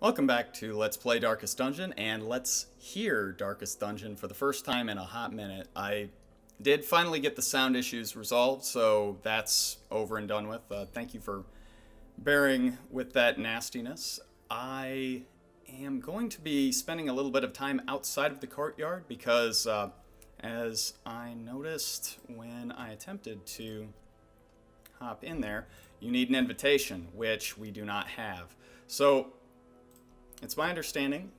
Welcome back to Let's Play Darkest Dungeon, and let's hear Darkest Dungeon for the first time in a hot minute. I did finally get the sound issues resolved, so that's over and done with. Thank you for bearing with that nastiness. I am going to be spending a little bit of time outside of the courtyard because, as I noticed when I attempted to hop in there, you need an invitation, which we do not have. So, it's my understanding,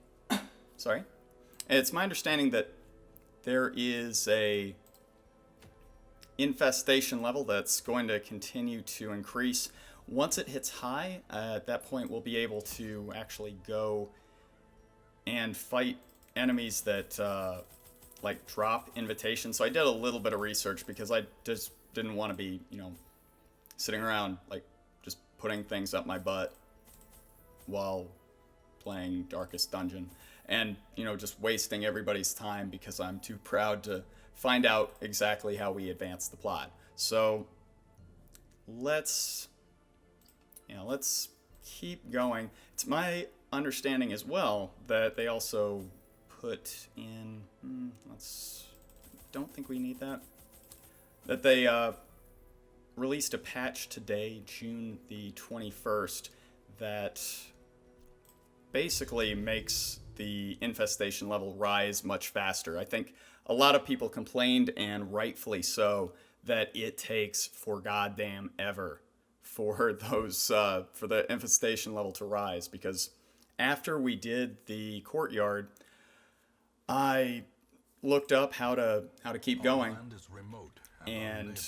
it's my understanding that there is a infestation level that's going to continue to increase. Once it hits high, at that point we'll be able to actually go and fight enemies that like drop invitations. So I did a little bit of research because I just didn't want to be, sitting around like just putting things up my butt while playing Darkest Dungeon and, just wasting everybody's time because I'm too proud to find out exactly how we advance the plot. So let's keep going. It's my understanding as well that they also put in, don't think we need that they released a patch today, June the 21st, that basically makes the infestation level rise much faster. I think a lot of people complained, and rightfully so, that it takes for goddamn ever for those for the infestation level to rise, because after we did the courtyard, I looked up how to keep going, and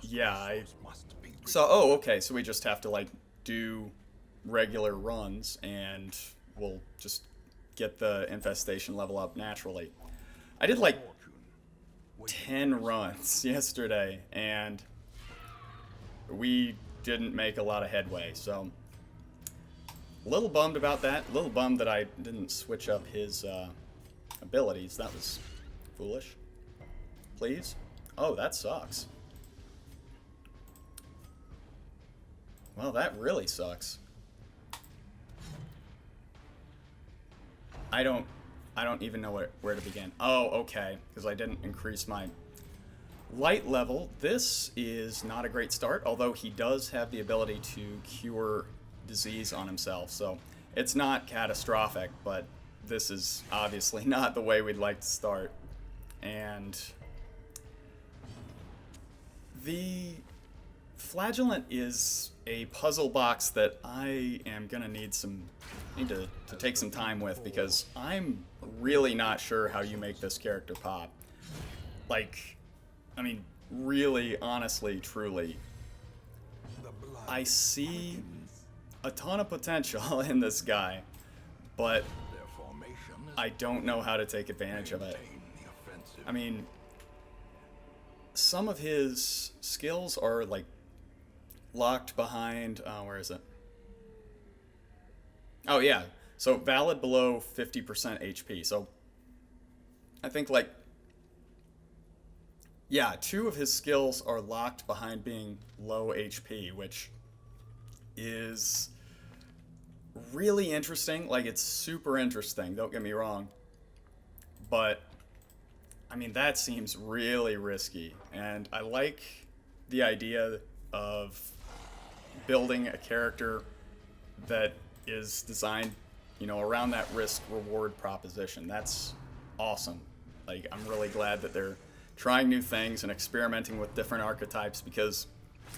yeah, okay, so we just have to do regular runs and we'll just get the infestation level up naturally. I did 10 runs yesterday and we didn't make a lot of headway, so a little bummed about that. A little bummed that I didn't switch up his abilities. That was foolish. Please? Oh, that sucks. Well, that really sucks. I don't even know where to begin. Oh, okay, because I didn't increase my light level. This is not a great start, although he does have the ability to cure disease on himself, so it's not catastrophic, but this is obviously not the way we'd like to start. And the Flagellant is a puzzle box that I am gonna need to take some time with, because I'm really not sure how you make this character pop. Really, honestly, truly, I see a ton of potential in this guy, but I don't know how to take advantage of it. Some of his skills are locked behind, where is it? Oh yeah, so valid below 50% HP. So I think two of his skills are locked behind being low HP, which is really interesting. It's super interesting, don't get me wrong, but that seems really risky, and I like the idea of building a character that is designed, around that risk-reward proposition. That's awesome. I'm really glad that they're trying new things and experimenting with different archetypes, because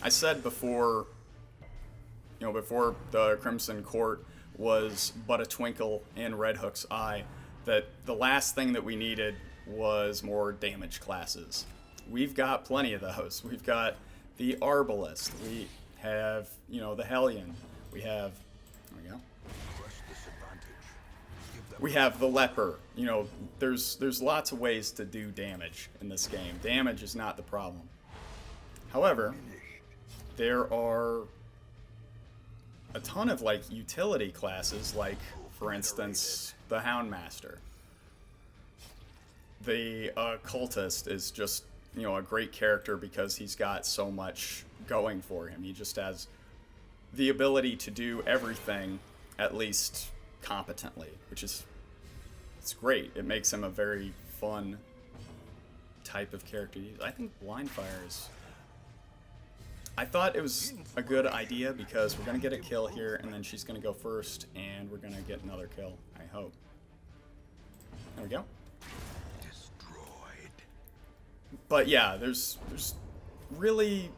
I said before, before the Crimson Court was but a twinkle in Red Hook's eye, that the last thing that we needed was more damage classes. We've got plenty of those. We've got the Arbalist, we have, the Hellion, we have, there we go. We have the Leper. There's lots of ways to do damage in this game. Damage is not the problem. However, there are a ton of utility classes, for instance, the Houndmaster. The Cultist is just, a great character because he's got so much going for him. He just has the ability to do everything at least competently, which is, it's great. It makes him a very fun type of character to use. I think blind fire is, I thought it was a good idea because we're going to get a kill here, and then she's going to go first, and we're going to get another kill, I hope. There we go. Destroyed. But yeah, there's really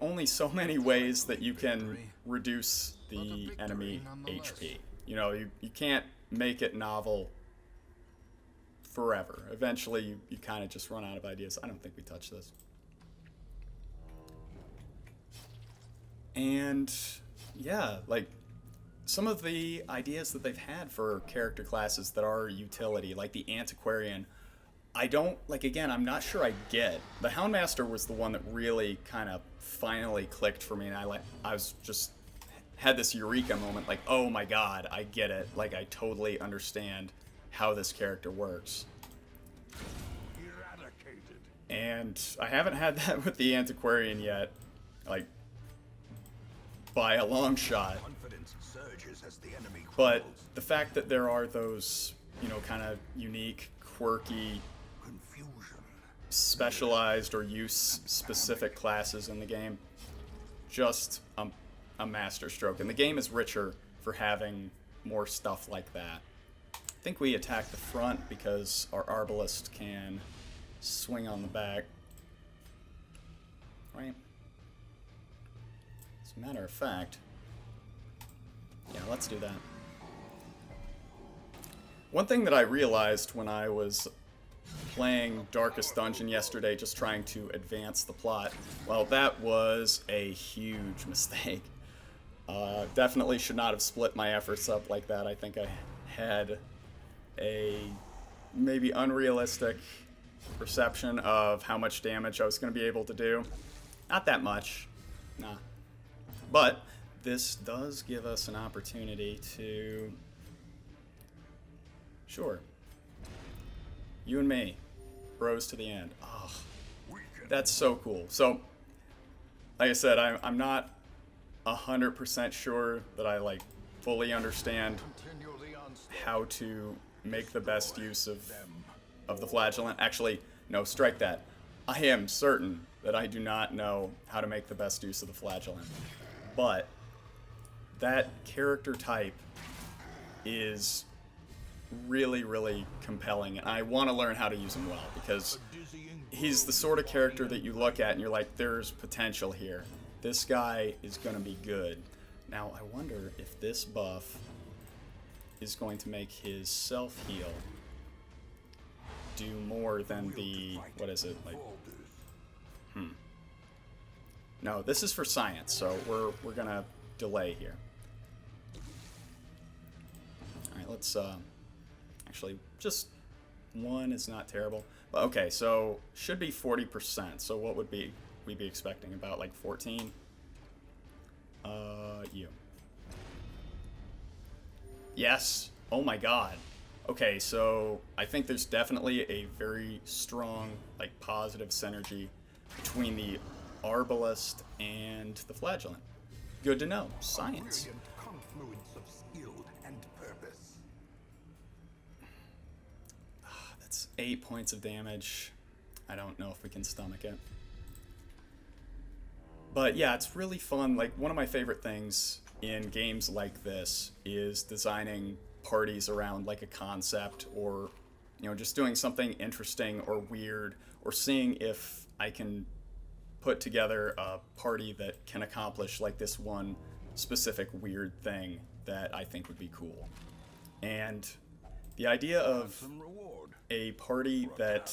only so many ways that you can reduce the enemy HP. You know, you can't make it novel forever. Eventually, you kind of just run out of ideas. I don't think we touched this. And yeah, like some of the ideas that they've had for character classes that are utility, like the Antiquarian, I don't, like, again, I'm not sure I get. The Houndmaster was the one that really kind of finally clicked for me, and I was just had this eureka moment, like, oh my god, I get it. Like, I totally understand how this character works. Eradicated. And I haven't had that with the Antiquarian yet, like, by a long shot. But the fact that there are those, you know, kind of unique, quirky, specialized or use-specific classes in the game, just a masterstroke. And the game is richer for having more stuff like that. I think we attack the front because our Arbalist can swing on the back. Right? As a matter of fact, yeah, let's do that. One thing that I realized when I was playing Darkest Dungeon yesterday, just trying to advance the plot, well, that was a huge mistake. Definitely should not have split my efforts up like that. I think I had a maybe unrealistic perception of how much damage I was going to be able to do. Not that much. Nah. But this does give us an opportunity to... Sure. You and me. Bros to the end. Oh, that's so cool. So, like I said, I'm not 100% sure that I, like, fully understand how to make the best use of the Flagellant. Actually, no, strike that. I am certain that I do not know how to make the best use of the Flagellant. But that character type is really, really compelling, and I want to learn how to use him well, because he's the sort of character that you look at and you're like, there's potential here. This guy is going to be good. Now, I wonder if this buff is going to make his self-heal do more than the... what is it? Like, No, this is for science, so we're going to delay here. Alright, let's... actually, just one is not terrible. But okay, so should be 40%. So what would we be expecting? About like 14? You. Yes. Oh my god. Okay, so I think there's definitely a very strong, like, positive synergy between the Arbalist and the Flagellant. Good to know. Science. That's 8 points of damage. I don't know if we can stomach it. But yeah, it's really fun. Like, one of my favorite things in games like this is designing parties around, like, a concept, or, you know, just doing something interesting or weird, or seeing if I can put together a party that can accomplish, like, this one specific weird thing that I think would be cool. And the idea of a party that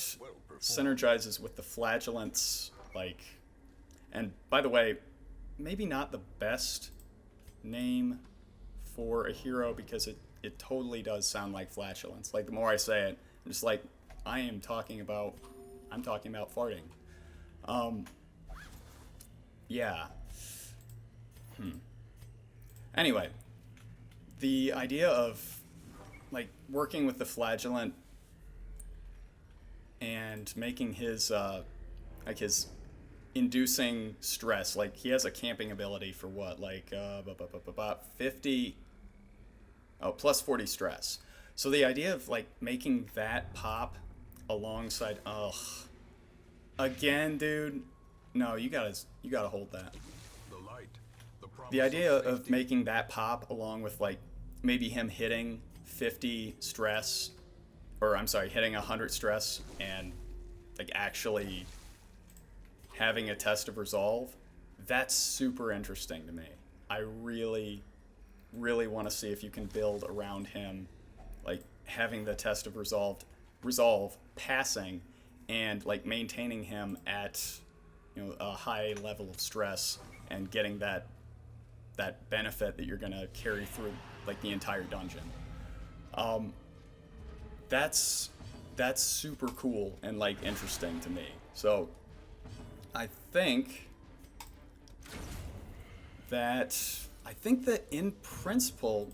synergizes with the Flagellants, like... And, by the way, maybe not the best name for a hero, because it totally does sound like Flatulence. Like, the more I say it, I'm just like, I'm talking about farting. Yeah. Anyway, the idea of, like, working with the Flagellant and making his, like, his inducing stress, like, he has a camping ability for what, like, 50 Oh, plus 40 stress. So the idea of like making that pop alongside, ugh, again, dude. No, you gotta hold that. The idea of making that pop along with like maybe him hitting 50 stress, or I'm sorry, hitting 100 stress and like actually having a test of resolve, that's super interesting to me. I really, really want to see if you can build around him, like having the test of resolve passing, and like maintaining him at, you know, a high level of stress and getting that benefit that you're gonna carry through like the entire dungeon. That's super cool and like interesting to me. So I think that in principle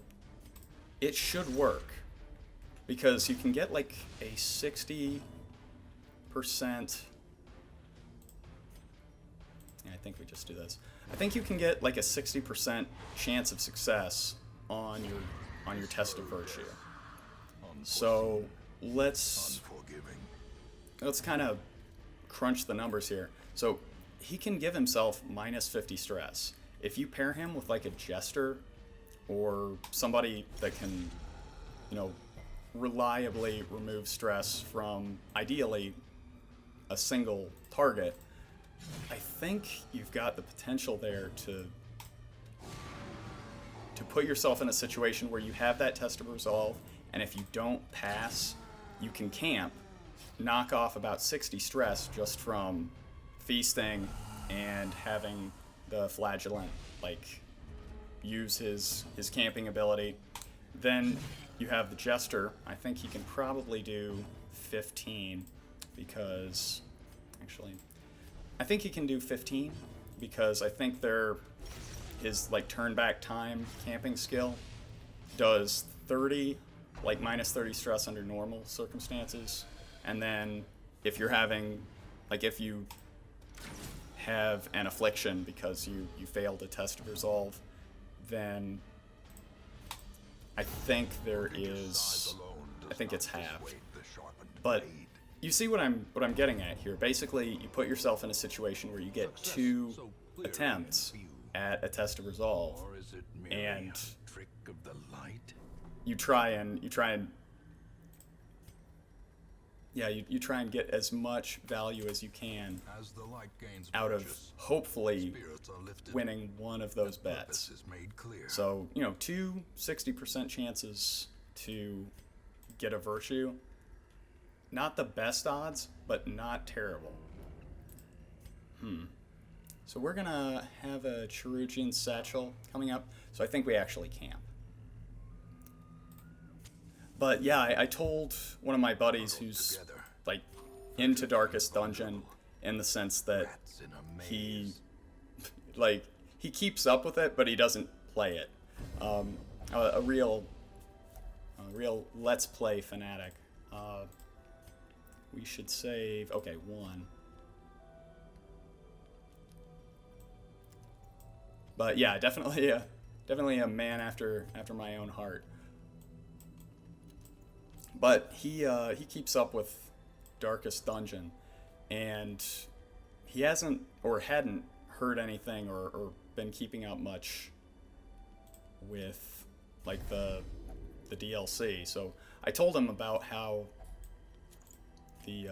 it should work, because you can get like a 60%. Yeah, I think we just do this. I think you can get like a 60% chance of success on your test of virtue. So let's kind of crunch the numbers here. So he can give himself minus 50 stress. If you pair him with like a jester or somebody that can, you know, reliably remove stress from ideally a single target, I think you've got the potential there to put yourself in a situation where you have that test of resolve, and if you don't pass, you can camp, knock off about 60 stress just from feasting and having the Flagellant like use his camping ability. Then you have the Jester. I think he can probably do 15 because actually I think he can do 15 because I think his like turn back time camping skill does 30, like minus 30 stress under normal circumstances, and then if you're having, like if you have an affliction because you failed a test of resolve, then I think it's half. But you see what I'm getting at here. Basically, you put yourself in a situation where you get 2 attempts at a test of resolve, and you try and get as much value as you can out of hopefully winning one of those bets. So, you know, 2 60% chances to get a virtue. Not the best odds, but not terrible. So we're gonna have a Cheruchian Satchel coming up, so I think we actually camp. But yeah, I told one of my buddies who's like into Darkest Dungeon, in the sense that he keeps up with it, but he doesn't play it. A real Let's Play fanatic. We should save. Okay, 1. But yeah, definitely a man after my own heart. But he keeps up with Darkest Dungeon, and he hasn't or hadn't heard anything or been keeping up much with like the DLC. So I told him about how the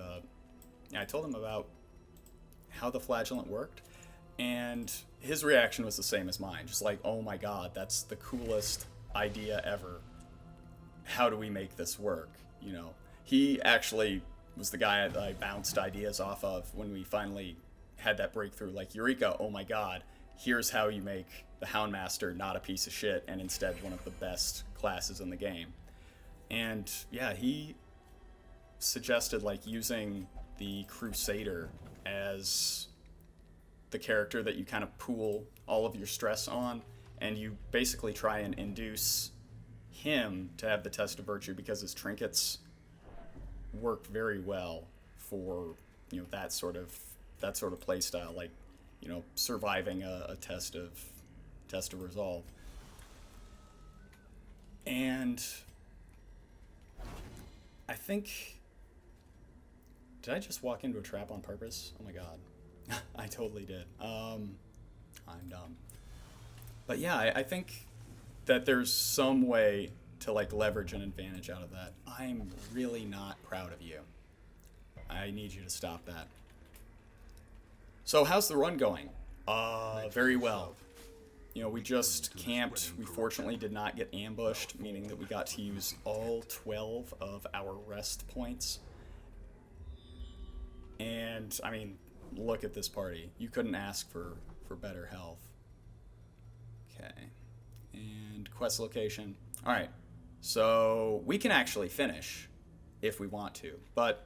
Flagellant worked, and his reaction was the same as mine, just like, oh my god, that's the coolest idea ever. How do we make this work? You know, he actually was the guy that I bounced ideas off of when we finally had that breakthrough, like, eureka, oh my god, here's how you make the Houndmaster not a piece of shit and instead one of the best classes in the game. And yeah, he suggested like using the Crusader as the character that you kind of pool all of your stress on, and you basically try and induce him to have the test of virtue because his trinkets work very well for, you know, that sort of play style, like, you know, surviving a test of resolve. And I think... Did I just walk into a trap on purpose? Oh my god. I totally did. I'm dumb. But yeah, I think that there's some way to like leverage an advantage out of that. I'm really not proud of you. I need you to stop that. So how's the run going? Very well. You know, we just camped. We fortunately did not get ambushed, meaning that we got to use all 12 of our rest points. And, I mean, look at this party. You couldn't ask for better health. Okay. And quest location. Alright. So, we can actually finish if we want to, but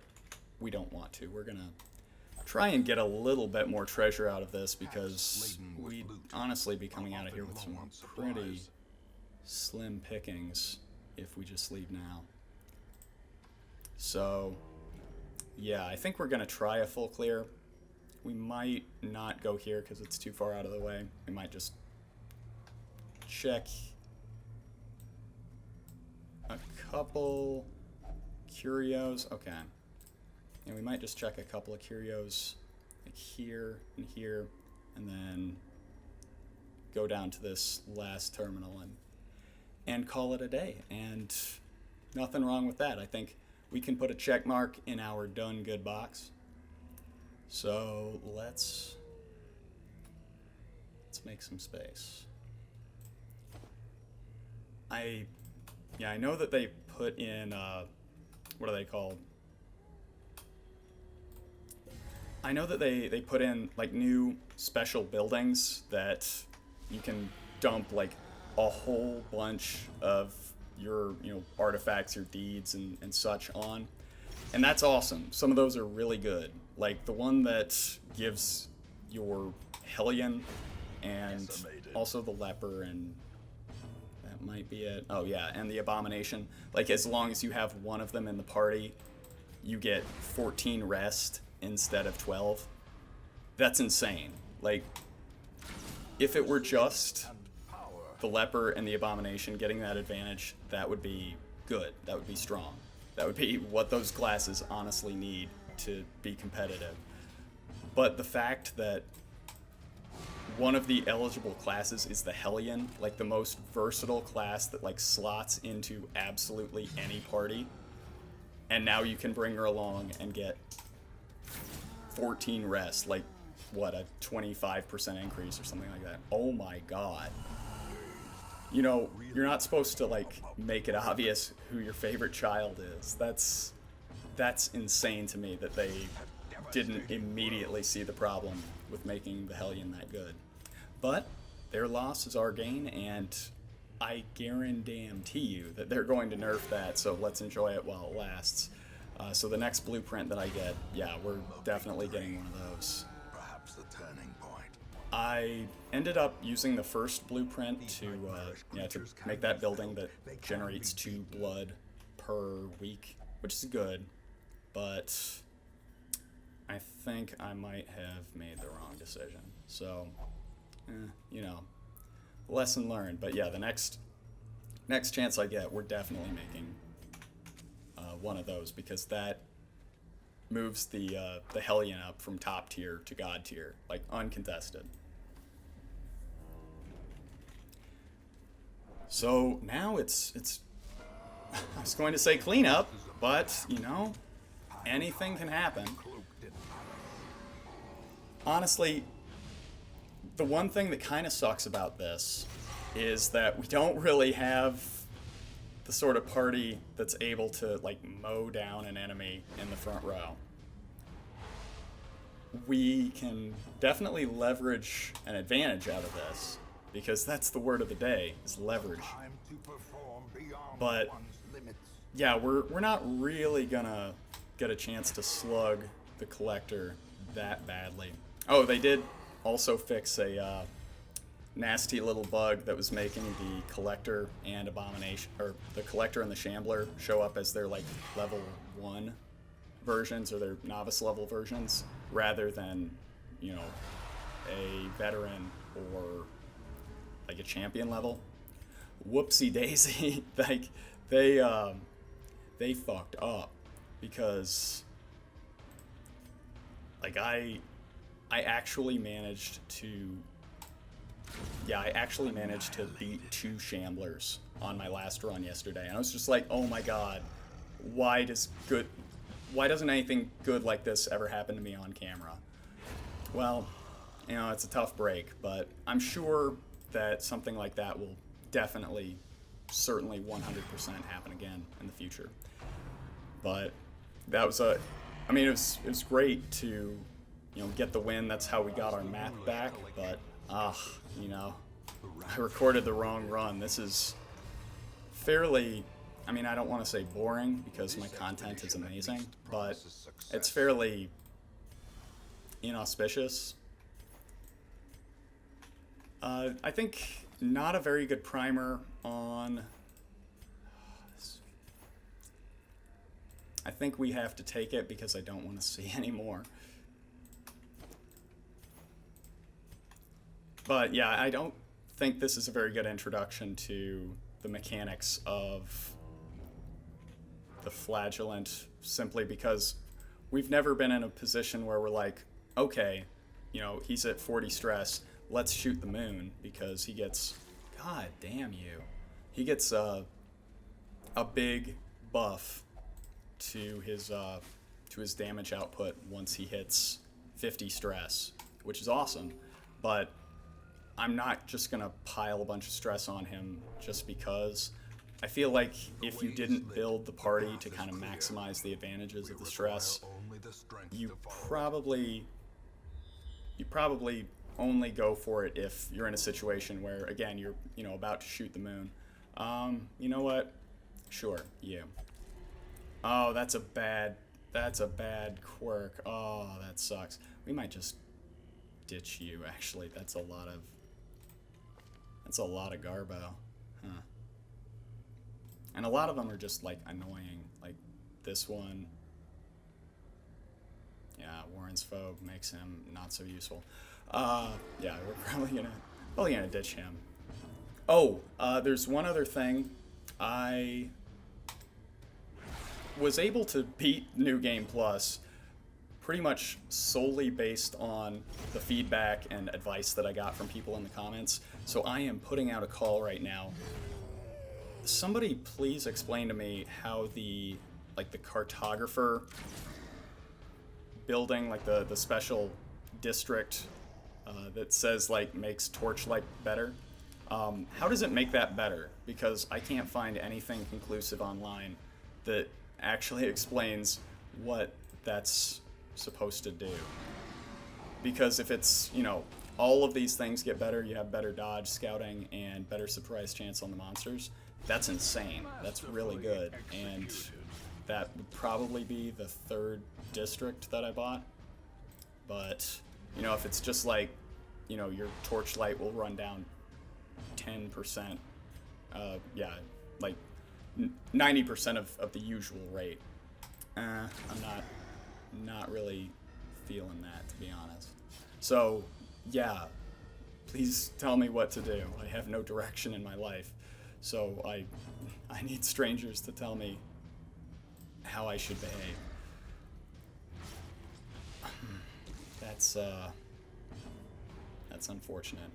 we don't want to. We're gonna try and get a little bit more treasure out of this because we'd honestly be coming out of here with some pretty slim pickings if we just leave now. So, yeah, I think we're going to try a full clear. We might not go here because it's too far out of the way. We might just check a couple curios. Okay. And we might just check a couple of curios like here and here, and then go down to this last terminal and call it a day. And nothing wrong with that. I think we can put a check mark in our done good box. So let's make some space. I know that they put in what are they called? I know that they put in like new special buildings that you can dump like a whole bunch of your artifacts, your deeds and such on. And that's awesome. Some of those are really good. Like the one that gives your Hellion and also the leper, and that might be it. Oh yeah, and the abomination. Like as long as you have one of them in the party, you get 14 rest instead of 12. That's insane. Like, if it were just the leper and the abomination getting that advantage, that would be good. That would be strong. That would be what those classes honestly need to be competitive. But the fact that one of the eligible classes is the Hellion, like the most versatile class that like slots into absolutely any party, and now you can bring her along and get 14 rest, like what, a 25% increase or something like that. Oh my god. You know, you're not supposed to like make it obvious who your favorite child is. That's insane to me that they didn't immediately see the problem with making the Hellion that good. But their loss is our gain, and I guarantee you that they're going to nerf that, so let's enjoy it while it lasts. So the next blueprint that I get, yeah, we're definitely getting one of those. Perhaps the turning point. I ended up using the first blueprint to make that building that generates 2 blood per week, which is good, but I think I might have made the wrong decision. So, lesson learned. But yeah, the next chance I get, we're definitely making one of those, because that moves the Hellion up from top tier to god tier, like uncontested. So now it's I was going to say cleanup, but anything can happen. Honestly, the one thing that kind of sucks about this is that we don't really have the sort of party that's able to like mow down an enemy in the front row. We can definitely leverage an advantage out of this, because that's the word of the day, is leverage. But yeah, we're not really gonna get a chance to slug the collector that badly. Oh, they did also fix a nasty little bug that was making the collector and abomination, or the collector and the shambler, show up as their like level 1 versions, or their novice level versions, rather than a veteran or like a champion level. whoopsie daisy. Like, they fucked up because, like, I actually managed to, yeah, I actually managed to beat 2 Shamblers on my last run yesterday, and I was just like, oh my god, why doesn't anything good like this ever happen to me on camera? Well, you know, it's a tough break, but I'm sure that something like that will definitely, certainly 100% happen again in the future. But that was it was great to, you know, get the win. That's how we got our map back, but, you know, I recorded the wrong run. This is fairly, I mean, I don't want to say boring because my content is amazing, but it's fairly inauspicious. I think not a very good primer on... I think we have to take it because I don't want to see any more. But yeah, I don't think this is a very good introduction to the mechanics of the Flagellant, simply because we've never been in a position where we're like, okay, you know, he's at 40 stress, let's shoot the moon, because he gets, god damn you, he gets a big buff to his damage output once he hits 50 stress, which is awesome, but I'm not just gonna pile a bunch of stress on him just because. I feel like if you didn't build the party to kind of maximize the advantages of the stress, you probably only go for it if you're in a situation where, again, you're, you know, about to shoot the moon. You know what? Sure, you. Oh, that's a bad quirk. Oh, that sucks. We might just ditch you, actually. That's a lot of garbo. Huh. And a lot of them are just, like, annoying. Like, this one. Yeah, Warren's Phobe makes him not so useful. Yeah, we're probably gonna ditch him. Oh, there's one other thing. I was able to beat New Game Plus pretty much solely based on the feedback and advice that I got from people in the comments. So I am putting out a call right now. Somebody please explain to me how the cartographer building, like the special district that says, like, makes Torchlight better. How does it make that better? Because I can't find anything conclusive online that actually explains what that's supposed to do. Because if it's, you know, all of these things get better, you have better dodge, scouting, and better surprise chance on the monsters, that's insane. That's really good. And that would probably be the 3rd district that I bought. But, you know, if it's just like, you know, your Torchlight will run down 10%, yeah, like 90% of the usual rate. I'm not really feeling that, to be honest. So, yeah, please tell me what to do. I have no direction in my life. So I need strangers to tell me how I should behave. That's unfortunate.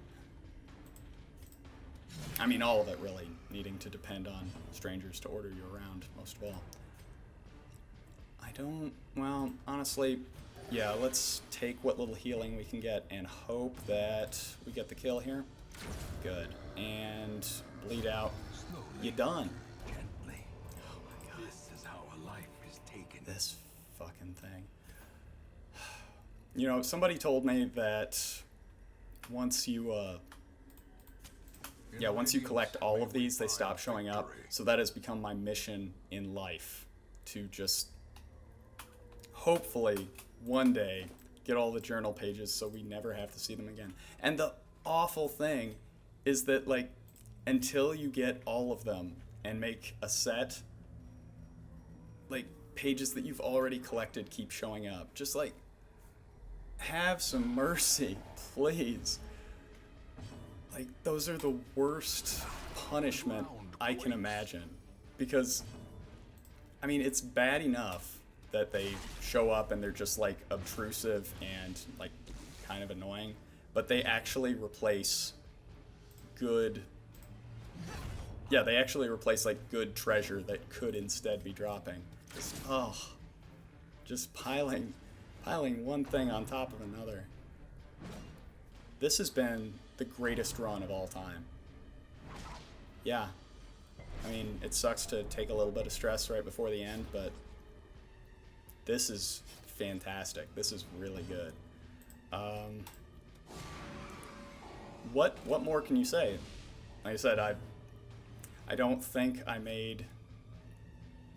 I mean, all of it really needing to depend on strangers to order you around, most of all. Well, honestly, yeah, let's take what little healing we can get and hope that we get the kill here. Good. And bleed out. You done. Gently. Oh my god. This is how a life is taken. This fucking thing. You know, somebody told me that once you collect all of these, they stop showing up. So that has become my mission in life, to just hopefully one day get all the journal pages so we never have to see them again. And the awful thing is that, like, until you get all of them and make a set, like, pages that you've already collected keep showing up. Just, like, have some mercy, please. Like, those are the worst punishment I can imagine. Because, I mean, it's bad enough that they show up and they're just, like, obtrusive and, like, kind of annoying. But they actually replace good... Yeah, they actually replace, like, good treasure that could instead be dropping. Just, oh. Just piling one thing on top of another. This has been the greatest run of all time. Yeah. I mean, it sucks to take a little bit of stress right before the end, but this is fantastic. This is really good. What more can you say? Like I said, I don't think I made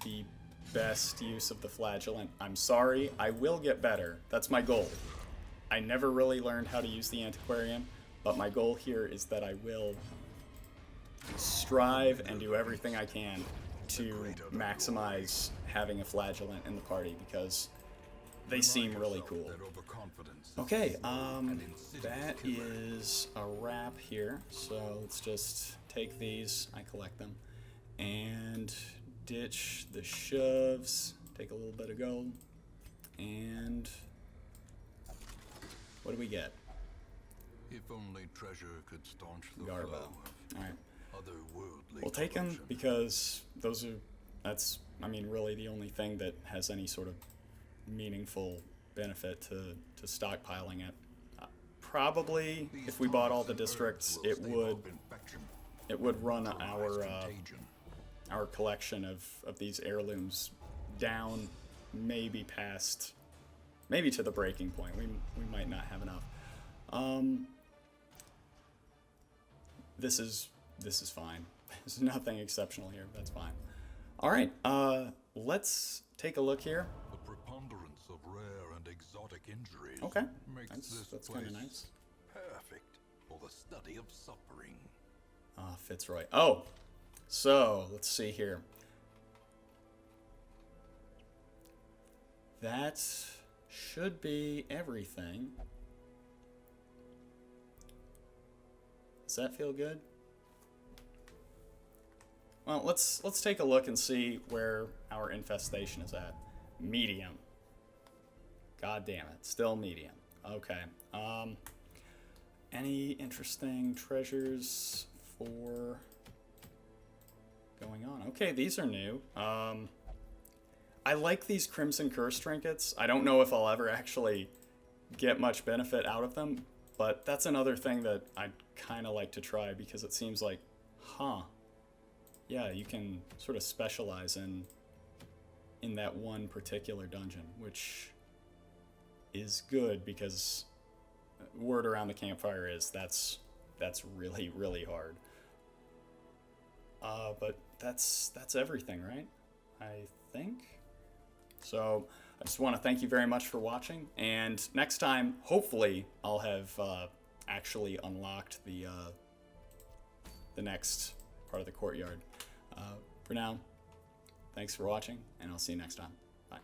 the best use of the Flagellant. I'm sorry, I will get better. That's my goal. I never really learned how to use the antiquarian, but my goal here is that I will strive and do everything I can to maximize having a Flagellant in the party because they seem really cool. Okay, that is a wrap here. So let's just take these, I collect them, and ditch the shoves, take a little bit of gold, and what do we get? If only treasure could staunch the Garbo. flow of Alright. otherworldly We'll take them corruption. because that's, I mean, really the only thing that has any sort of meaningful benefit to stockpiling it. Probably, if we bought all the districts, it would run our collection of these heirlooms down, maybe to the breaking point. We might not have enough. This is fine. There's nothing exceptional here. That's fine. All right. Let's take a look here. The preponderance of rare and exotic injuries Okay. makes That's this kind of place nice. perfect for the study of suffering. Fitzroy. Oh, so let's see here. That should be everything. Does that feel good? Well, let's take a look and see where our infestation is at. Medium. God damn it, still medium. Okay. Any interesting treasures for going on? Okay, these are new. I like these Crimson Curse trinkets. I don't know if I'll ever actually get much benefit out of them, but that's another thing that I'd kind of like to try because it seems like, yeah, you can sort of specialize in that one particular dungeon, which is good because word around the campfire is that's really, really hard. But that's everything, right? I think. So I just want to thank you very much for watching, and next time, hopefully, I'll have actually unlocked the next part of the courtyard. For now, thanks for watching, and I'll see you next time. Bye.